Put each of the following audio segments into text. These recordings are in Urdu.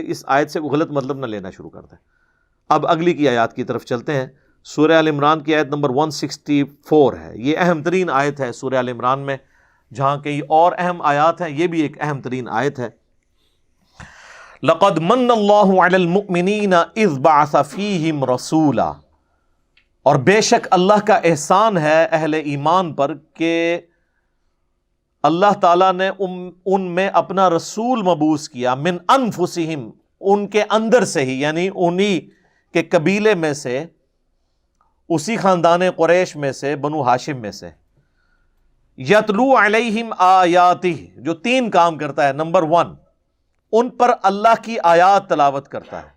اس آیت سے کوئی غلط مطلب نہ لینا شروع کر دیں۔ اب اگلی کی آیات کی طرف چلتے ہیں۔ سورہ آل عمران کی آیت نمبر 164 ہے، یہ اہم ترین آیت ہے سورہ آل عمران میں، جہاں کئی اور اہم آیات ہیں، یہ بھی ایک اہم ترین آیت ہے۔ لَقَدْ مَنَّ اللَّهُ عَلَى الْمُؤْمِنِينَ إِذْ بَعَثَ فِيهِمْ رَسُولًا، اور بے شک اللہ کا احسان ہے اہل ایمان پر کہ اللہ تعالیٰ نے ان میں اپنا رسول مبعوث کیا، من انفسہم، ان کے اندر سے ہی، یعنی انہی کے قبیلے میں سے، اسی خاندان قریش میں سے، بنو ہاشم میں سے، یتلو علیہم آیاتہ، جو 3 کام کرتا ہے۔ نمبر 1، ان پر اللہ کی آیات تلاوت کرتا ہے،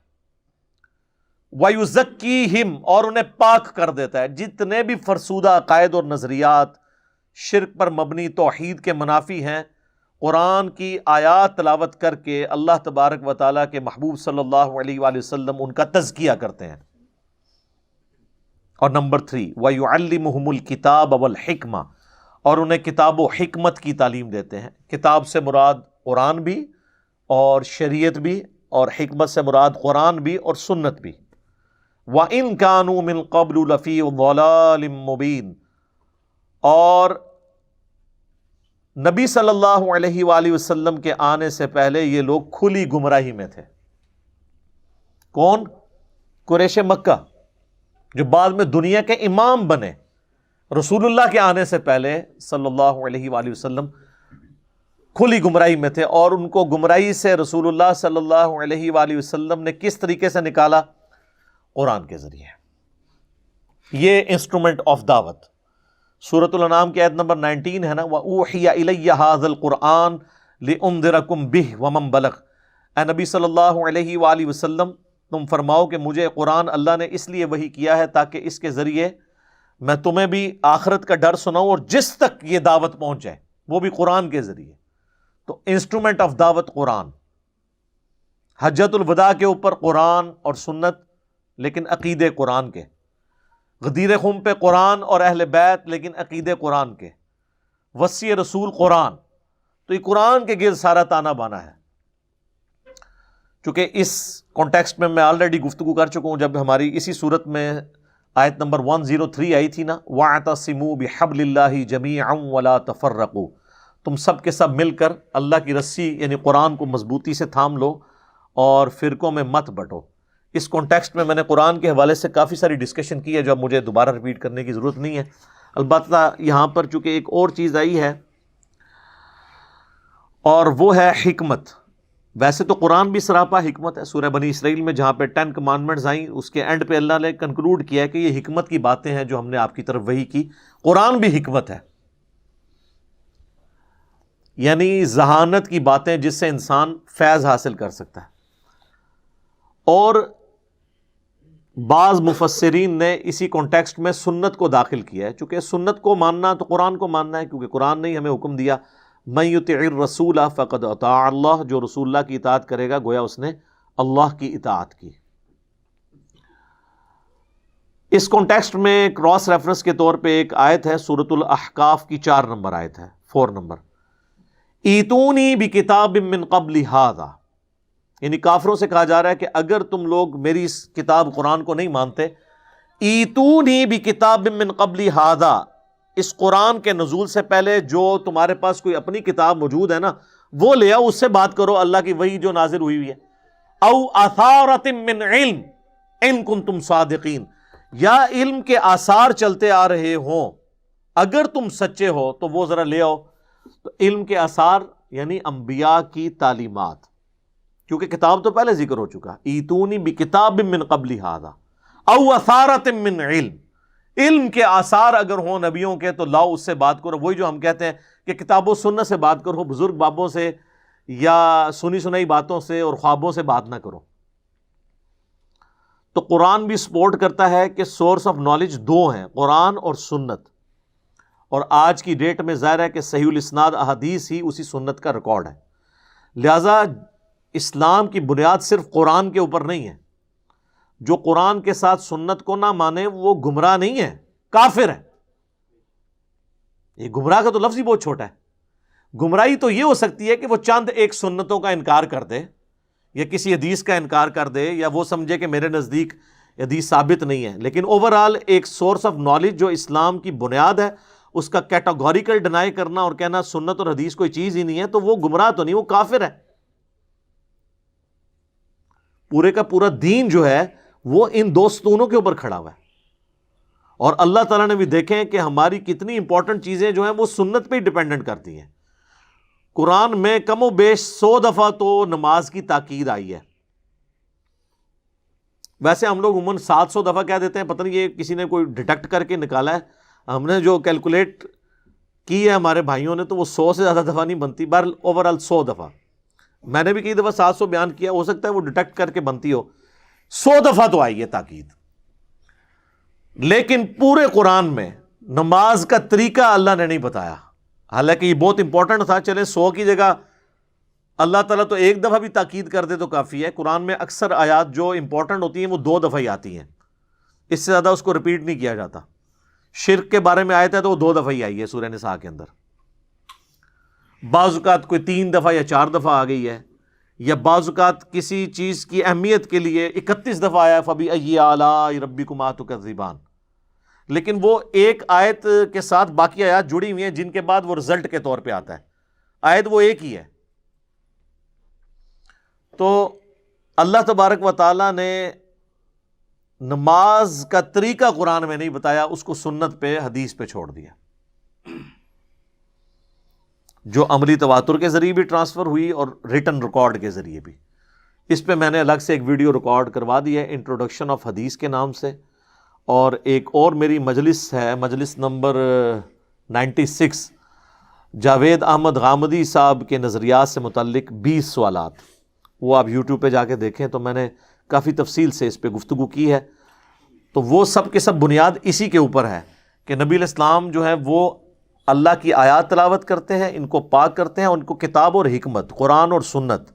وَيُزَكِّيهِمْ، اور انہیں پاک کر دیتا ہے۔ جتنے بھی فرسودہ عقائد اور نظریات شرک پر مبنی توحید کے منافی ہیں، قرآن کی آیات تلاوت کر کے اللہ تبارک و تعالیٰ کے محبوب صلی اللہ علیہ وآلہ وسلم ان کا تزکیہ کرتے ہیں۔ اور نمبر 3، وَيُعَلِّمُهُمُ الْكِتَابَ وَالْحِكْمَةَ، اور انہیں کتاب و حکمت کی تعلیم دیتے ہیں۔ کتاب سے مراد قرآن بھی اور شریعت بھی، اور حکمت سے مراد قرآن بھی اور سنت بھی۔ وَإِن كَانُوا مِن قَبْلُ لَفِي ضَلَالٍ مُبِينٍ، اور نبی صلی اللہ علیہ وآلہ وسلم کے آنے سے پہلے یہ لوگ کھلی گمراہی میں تھے۔ کون؟ قریش مکہ، جو بعد میں دنیا کے امام بنے۔ رسول اللہ کے آنے سے پہلے صلی اللہ علیہ وآلہ وسلم کھلی گمراہی میں تھے، اور ان کو گمراہی سے رسول اللہ صلی اللہ علیہ وآلہ وسلم نے کس طریقے سے نکالا؟ قرآن کے ذریعے۔ یہ انسٹرومنٹ آف دعوت سورۃ الانعام کی آیت نمبر 19 ہے نا، وَأُوحِيَ إِلَيَّ هَذَا الْقُرْآنُ لِأُنذِرَكُم بِهِ وَمَن بَلَغَ، اے نبی صلی اللہ علیہ وآلہ وسلم تم فرماؤ کہ مجھے قرآن اللہ نے اس لیے وحی کیا ہے تاکہ اس کے ذریعے میں تمہیں بھی آخرت کا ڈر سناؤں، اور جس تک یہ دعوت پہنچ جائے وہ بھی قرآن کے ذریعے۔ تو انسٹرومنٹ آف دعوت قرآن۔ حجۃ الوداع کے اوپر قرآن اور سنت، لیکن عقیدے قرآن کے۔ غدیر خم پہ قرآن اور اہل بیت، لیکن عقیدے قرآن کے۔ وصی رسول قرآن، تو یہ قرآن کے گرد سارا تانا بانا ہے۔ چونکہ اس کانٹیکسٹ میں آلریڈی گفتگو کر چکا ہوں، جب ہماری اسی صورت میں آیت نمبر 103 آئی تھی نا، وَاعْتَصِمُوا بِحَبْلِ اللَّهِ جَمِيعًا وَلَا تَفَرَّقُوا، تم سب کے سب مل کر اللہ کی رسی یعنی قرآن کو مضبوطی سے تھام لو اور فرقوں میں مت بٹو۔ اس کانٹیکسٹ میں نے قرآن کے حوالے سے کافی ساری ڈسکشن کی ہے، جو اب مجھے دوبارہ ریپیٹ کرنے کی ضرورت نہیں ہے۔ البتہ یہاں پر چونکہ ایک اور چیز آئی ہے، اور وہ ہے حکمت۔ ویسے تو قرآن بھی سراپا حکمت ہے۔ سورہ بنی اسرائیل میں جہاں پہ 10 کمانڈمنٹس آئیں، اس کے اینڈ پہ اللہ نے کنکلوڈ کیا ہے کہ یہ حکمت کی باتیں ہیں جو ہم نے آپ کی طرف وحی کی۔ قرآن بھی حکمت ہے، یعنی ذہانت کی باتیں جس سے انسان فیض حاصل کر سکتا ہے۔ اور بعض مفسرین نے اسی کانٹیکسٹ میں سنت کو داخل کیا ہے، چونکہ سنت کو ماننا تو قرآن کو ماننا ہے، کیونکہ قرآن نے ہمیں حکم دیا مَن یُطِعِ الرَّسُولَ فَقَدْ أَطَاعَ اللَّهَ، جو رسول اللہ کی اطاعت کرے گا گویا اس نے اللہ کی اطاعت کی۔ اس کانٹیکسٹ میں کراس ریفرنس کے طور پہ ایک آیت ہے، سورۃ الاحقاف کی 4 نمبر آیت ہے، 4 نمبر، ایتونی بکتاب من قبل ھذا، یعنی کافروں سے کہا جا رہا ہے کہ اگر تم لوگ میری اس کتاب قرآن کو نہیں مانتے، ایتونی بکتاب من قبل ھذا، اس قرآن کے نزول سے پہلے جو تمہارے پاس کوئی اپنی کتاب موجود ہے نا، وہ لے آؤ، اس سے بات کرو، اللہ کی وحی جو نازل ہوئی ہوئی ہے۔ او اثارۃ من علم ان کنتم صادقین، یا علم کے آثار چلتے آ رہے ہوں، اگر تم سچے ہو تو وہ ذرا لے آؤ۔ تو علم کے آثار یعنی انبیاء کی تعلیمات، کیونکہ کتاب تو پہلے ذکر ہو چکا، ایتونی بکتاب من قبل ھذا او اثارۃ من علم، علم کے آثار اگر ہوں نبیوں کے تو لاؤ، اس سے بات کرو۔ وہی جو ہم کہتے ہیں کہ کتاب و سنت سے بات کرو، بزرگ بابوں سے یا سنی سنائی باتوں سے اور خوابوں سے بات نہ کرو۔ تو قرآن بھی سپورٹ کرتا ہے کہ سورس آف نالج 2 ہیں، قرآن اور سنت، اور آج کی ڈیٹ میں ظاہر ہے کہ صحیح الاسناد احادیث ہی اسی سنت کا ریکارڈ ہے۔ لہٰذا اسلام کی بنیاد صرف قرآن کے اوپر نہیں ہے۔ جو قرآن کے ساتھ سنت کو نہ مانے وہ گمراہ نہیں ہے، کافر ہے۔ یہ گمراہ کا تو لفظ ہی بہت چھوٹا ہے۔ گمراہی تو یہ ہو سکتی ہے کہ وہ چند ایک سنتوں کا انکار کر دے، یا کسی حدیث کا انکار کر دے یا وہ سمجھے کہ میرے نزدیک حدیث ثابت نہیں ہے، لیکن اوورآل ایک سورس آف نالج جو اسلام کی بنیاد ہے اس کا کیٹاگوریکل ڈینائی کرنا اور کہنا سنت اور حدیث کوئی چیز ہی نہیں ہے، تو وہ گمراہ تو نہیں، وہ کافر ہے۔ پورے کا پورا دین جو ہے وہ ان دو ستونوں کے اوپر کھڑا ہوا ہے، اور اللہ تعالیٰ نے بھی دیکھیں کہ ہماری کتنی امپورٹنٹ چیزیں جو ہیں وہ سنت پہ ہی ڈیپینڈنٹ کرتی ہیں۔ قرآن میں کم و بیش 100 دفعہ تو نماز کی تاکید آئی ہے۔ ویسے ہم لوگ عموماً 700 دفعہ کہہ دیتے ہیں، پتہ نہیں یہ کسی نے کوئی ڈیٹیکٹ کر کے نکالا ہے، ہم نے جو کیلکولیٹ کی ہے ہمارے بھائیوں نے تو وہ 100 سے زیادہ دفعہ نہیں بنتی، بہرحال اوورآل 100 دفعہ۔ میں نے بھی کئی دفعہ 700 بیان کیا، ہو سکتا ہے وہ ڈیٹیکٹ کر کے بنتی ہو، 100 دفعہ تو آئی ہے تاکید۔ لیکن پورے قرآن میں نماز کا طریقہ اللہ نے نہیں بتایا، حالانکہ یہ بہت امپورٹنٹ تھا۔ چلے 100 کی جگہ اللہ تعالیٰ تو ایک دفعہ بھی تاکید کر دے تو کافی ہے۔ قرآن میں اکثر آیات جو امپورٹنٹ ہوتی ہیں وہ 2 دفعہ ہی آتی ہیں، اس سے زیادہ اس کو ریپیٹ نہیں کیا جاتا۔ شرک کے بارے میں آیت ہے تو وہ 2 دفعہ ہی آئی ہے سورہ نساء کے اندر، بعض اوقات کوئی 3 دفعہ یا 4 دفعہ آ گئی ہے، یا بعض اوقات کسی چیز کی اہمیت کے لیے 31 دفعہ آیا فَبِأَيِّ آلَاءِ رَبِّكُمَا تُكَذِّبَانِ، لیکن وہ ایک آیت کے ساتھ باقی آیات جڑی ہوئی ہیں جن کے بعد وہ رزلٹ کے طور پہ آتا ہے، آیت وہ ایک ہی ہے۔ تو اللہ تبارک و تعالیٰ نے نماز کا طریقہ قرآن میں نہیں بتایا، اس کو سنت پہ حدیث پہ چھوڑ دیا، جو عملی تواتر کے ذریعے بھی ٹرانسفر ہوئی اور ریٹن ریکارڈ کے ذریعے بھی۔ اس پہ میں نے الگ سے ایک ویڈیو ریکارڈ کروا دی ہے انٹروڈکشن آف حدیث کے نام سے، اور ایک اور میری مجلس ہے، مجلس نمبر 96، جاوید احمد غامدی صاحب کے نظریات سے متعلق 20 سوالات، وہ آپ یوٹیوب پہ جا کے دیکھیں تو میں نے کافی تفصیل سے اس پہ گفتگو کی ہے۔ تو وہ سب کے سب بنیاد اسی کے اوپر ہے کہ نبی علیہ السلام جو ہے وہ اللہ کی آیات تلاوت کرتے ہیں، ان کو پاک کرتے ہیں، ان کو کتاب اور حکمت، قرآن اور سنت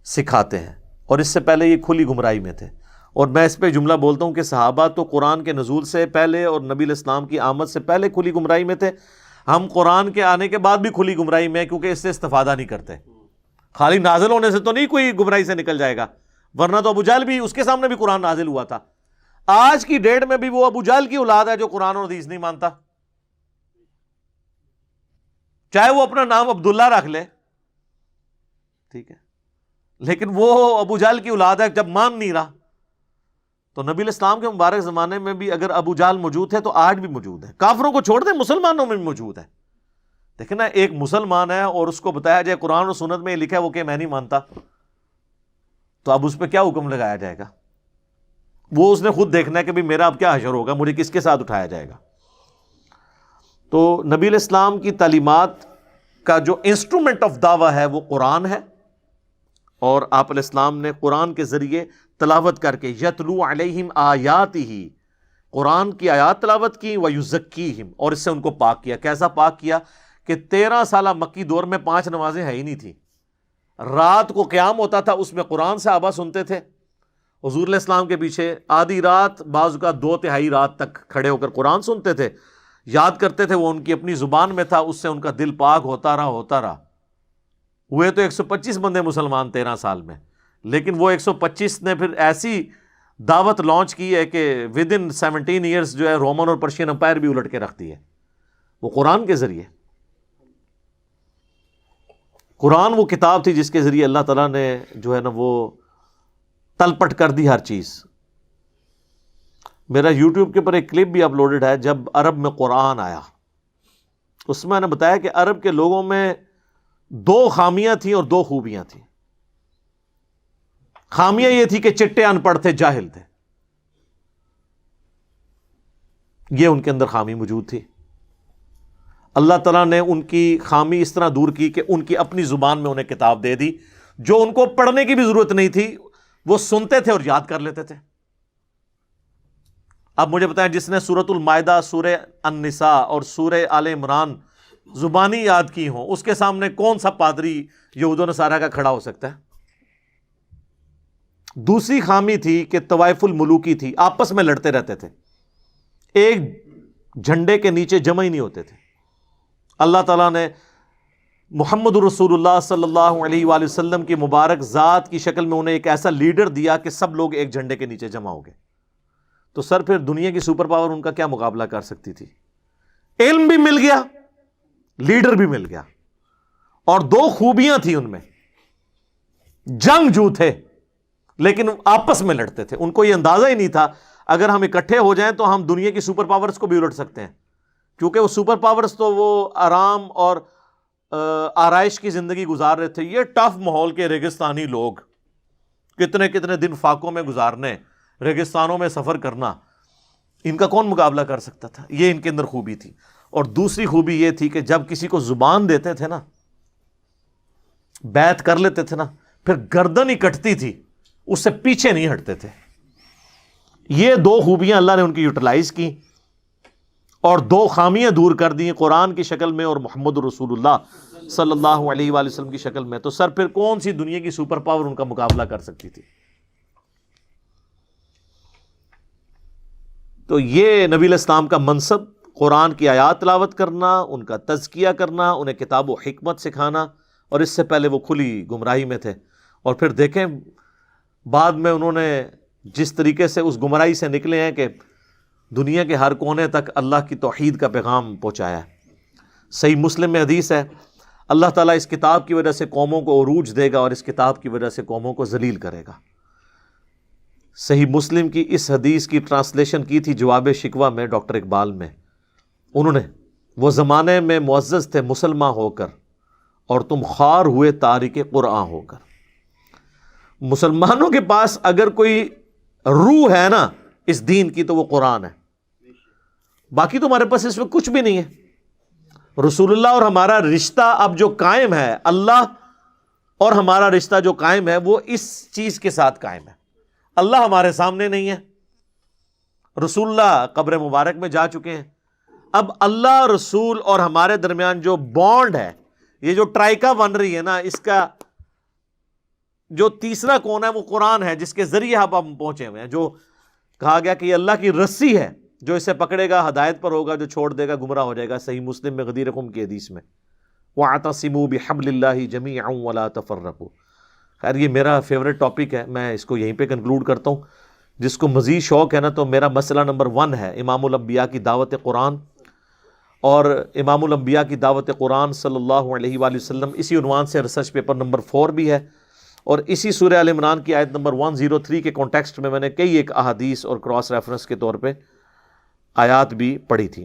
سکھاتے ہیں، اور اس سے پہلے یہ کھلی گمراہی میں تھے۔ اور میں اس پہ جملہ بولتا ہوں کہ صحابہ تو قرآن کے نزول سے پہلے اور نبی علیہ السلام کی آمد سے پہلے کھلی گمراہی میں تھے، ہم قرآن کے آنے کے بعد بھی کھلی گمراہی میں ہیں، کیونکہ اس سے استفادہ نہیں کرتے۔ خالی نازل ہونے سے تو نہیں کوئی گمراہی سے نکل جائے گا، ورنہ تو ابو جہل بھی، اس کے سامنے بھی قرآن نازل ہوا تھا۔ آج کی ڈیٹ میں بھی وہ ابو جہل کی اولاد ہے جو قرآن اور حدیث نہیں مانتا، چاہے وہ اپنا نام عبداللہ رکھ لے، ٹھیک ہے، لیکن وہ ابو جہل کی اولاد ہے، جب مان نہیں رہا۔ تو نبی علیہ السلام کے مبارک زمانے میں بھی اگر ابو جہل موجود ہے تو آج بھی موجود ہے، کافروں کو چھوڑ دیں مسلمانوں میں بھی موجود ہے۔ دیکھیں نا، ایک مسلمان ہے اور اس کو بتایا جائے قرآن اور سنت میں یہ لکھا ہے، وہ کہ میں نہیں مانتا، تو اب اس پہ کیا حکم لگایا جائے گا؟ وہ اس نے خود دیکھنا ہے کہ بھی میرا اب کیا حشر ہوگا، مجھے کس کے ساتھ اٹھایا جائے گا۔ تو نبی علیہ السلام کی تعلیمات کا جو انسٹرومنٹ آف دعویٰ ہے وہ قرآن ہے، اور آپ علیہ السلام نے قرآن کے ذریعے تلاوت کر کے یتلو علیہم آیاتہ، قرآن کی آیات تلاوت کی، ویزکیہم، اور اس سے ان کو پاک کیا۔ کیسا پاک کیا کہ 13 سالہ مکی دور میں 5 نمازیں ہے ہی نہیں تھی، رات کو قیام ہوتا تھا، اس میں قرآن صحابہ سنتے تھے حضور علیہ السلام کے پیچھے، آدھی رات بعض کا 2/3 رات تک کھڑے ہو کر قرآن سنتے تھے، یاد کرتے تھے، وہ ان کی اپنی زبان میں تھا، اس سے ان کا دل پاک ہوتا رہا۔ ہوئے تو 125 بندے مسلمان 13 سال میں، لیکن وہ 125 نے پھر ایسی دعوت لانچ کی ہے کہ ود ان 17 ایئرس جو ہے رومن اور پرشین امپائر بھی الٹ کے رکھتی ہے، وہ قرآن کے ذریعے۔ قرآن وہ کتاب تھی جس کے ذریعے اللہ تعالیٰ نے جو ہے نا وہ تلپٹ کر دی ہر چیز۔ میرا یوٹیوب کے اوپر ایک کلپ بھی اپلوڈڈ ہے، جب عرب میں قرآن آیا، اس میں نے بتایا کہ عرب کے لوگوں میں 2 خامیاں تھیں اور 2 خوبیاں تھیں۔ خامیاں یہ تھی کہ چٹے ان پڑھ تھے، جاہل تھے، یہ ان کے اندر خامی موجود تھی۔ اللہ تعالیٰ نے ان کی خامی اس طرح دور کی کہ ان کی اپنی زبان میں انہیں کتاب دے دی، جو ان کو پڑھنے کی بھی ضرورت نہیں تھی، وہ سنتے تھے اور یاد کر لیتے تھے۔ اب مجھے بتائیں، جس نے سورۃ المائدہ، سورہ النساء اور سورہ آل عمران زبانی یاد کی ہوں، اس کے سامنے کون سا پادری یہود و نصارہ کا کھڑا ہو سکتا ہے؟ دوسری خامی تھی کہ طوائف الملوکی تھی، آپس میں لڑتے رہتے تھے، ایک جھنڈے کے نیچے جمع ہی نہیں ہوتے تھے۔ اللہ تعالیٰ نے محمد رسول اللہ صلی اللہ علیہ وآلہ وسلم کی مبارک ذات کی شکل میں انہیں ایک ایسا لیڈر دیا کہ سب لوگ ایک جھنڈے کے نیچے جمع ہو گئے، تو سر پھر دنیا کی سپر پاور ان کا کیا مقابلہ کر سکتی تھی؟ علم بھی مل گیا، لیڈر بھی مل گیا، اور دو خوبیاں تھیں ان میں، جنگجو تھے لیکن آپس میں لڑتے تھے، ان کو یہ اندازہ ہی نہیں تھا اگر ہم اکٹھے ہو جائیں تو ہم دنیا کی سپر پاورز کو بھی الٹ سکتے ہیں، کیونکہ وہ سپر پاورز تو وہ آرام اور آرائش کی زندگی گزار رہے تھے، یہ ٹف ماحول کے ریگستانی لوگ، کتنے کتنے دن فاقوں میں گزارنے، ریگستانوں میں سفر کرنا، ان کا کون مقابلہ کر سکتا تھا؟ یہ ان کے اندر خوبی تھی۔ اور دوسری خوبی یہ تھی کہ جب کسی کو زبان دیتے تھے نا، بیعت کر لیتے تھے نا، پھر گردن ہی کٹتی تھی، اس سے پیچھے نہیں ہٹتے تھے۔ یہ دو خوبیاں اللہ نے ان کی یوٹیلائز کی اور دو خامیاں دور کر دی، قرآن کی شکل میں اور محمد رسول اللہ صلی اللہ علیہ وآلہ وسلم کی شکل میں، تو سر پھر کون سی دنیا کی سپر پاور ان کا مقابلہ کر سکتی تھی؟ تو یہ نبی علیہ السلام کا منصب، قرآن کی آیات تلاوت کرنا، ان کا تزکیہ کرنا، انہیں کتاب و حکمت سکھانا، اور اس سے پہلے وہ کھلی گمراہی میں تھے، اور پھر دیکھیں بعد میں انہوں نے جس طریقے سے اس گمراہی سے نکلے ہیں کہ دنیا کے ہر کونے تک اللہ کی توحید کا پیغام پہنچایا ہے۔ صحیح مسلم میں حدیث ہے، اللہ تعالیٰ اس کتاب کی وجہ سے قوموں کو عروج دے گا اور اس کتاب کی وجہ سے قوموں کو ذلیل کرے گا۔ صحیح مسلم کی اس حدیث کی ٹرانسلیشن کی تھی جواب شکوہ میں ڈاکٹر اقبال میں، انہوں نے، وہ زمانے میں معزز تھے مسلمان ہو کر اور تم خوار ہوئے تارک قرآن ہو کر۔ مسلمانوں کے پاس اگر کوئی روح ہے نا اس دین کی تو وہ قرآن ہے، باقی تمہارے پاس اس میں کچھ بھی نہیں ہے۔ رسول اللہ اور ہمارا رشتہ اب جو قائم ہے، اللہ اور ہمارا رشتہ جو قائم ہے وہ اس چیز کے ساتھ قائم ہے۔ اللہ ہمارے سامنے نہیں ہے، رسول اللہ قبر مبارک میں جا چکے ہیں، اب اللہ رسول اور ہمارے درمیان جو بانڈ ہے، یہ جو ٹرائکا بن رہی ہے نا، اس کا جو تیسرا کون ہے وہ قرآن ہے، جس کے ذریعے ہم پہنچے ہوئے ہیں، جو کہا گیا کہ یہ اللہ کی رسی ہے، جو اسے پکڑے گا ہدایت پر ہوگا، جو چھوڑ دے گا گمراہ ہو جائے گا۔ صحیح مسلم میں غدیر قم کی حدیث میں وَاعْتَصِمُوا بِحَبْلِ اللَّهِ جَمِيعًا وَلَا تَفَرَّقُوا۔ خیر یہ میرا فیوریٹ ٹاپک ہے، میں اس کو یہیں پہ کنکلوڈ کرتا ہوں۔ جس کو مزید شوق ہے نا، تو میرا مسئلہ نمبر 1 ہے امام الانبیاء کی دعوت قرآن، اور امام الانبیاء کی دعوت قرآن صلی اللہ علیہ وآلہ وسلم اسی عنوان سے ریسرچ پیپر نمبر 4 بھی ہے، اور اسی سورہ آل عمران کی آیت نمبر 103 کے کانٹیکسٹ میں میں نے کئی ایک احادیث اور کراس ریفرنس کے طور پہ آیات بھی پڑھی تھی۔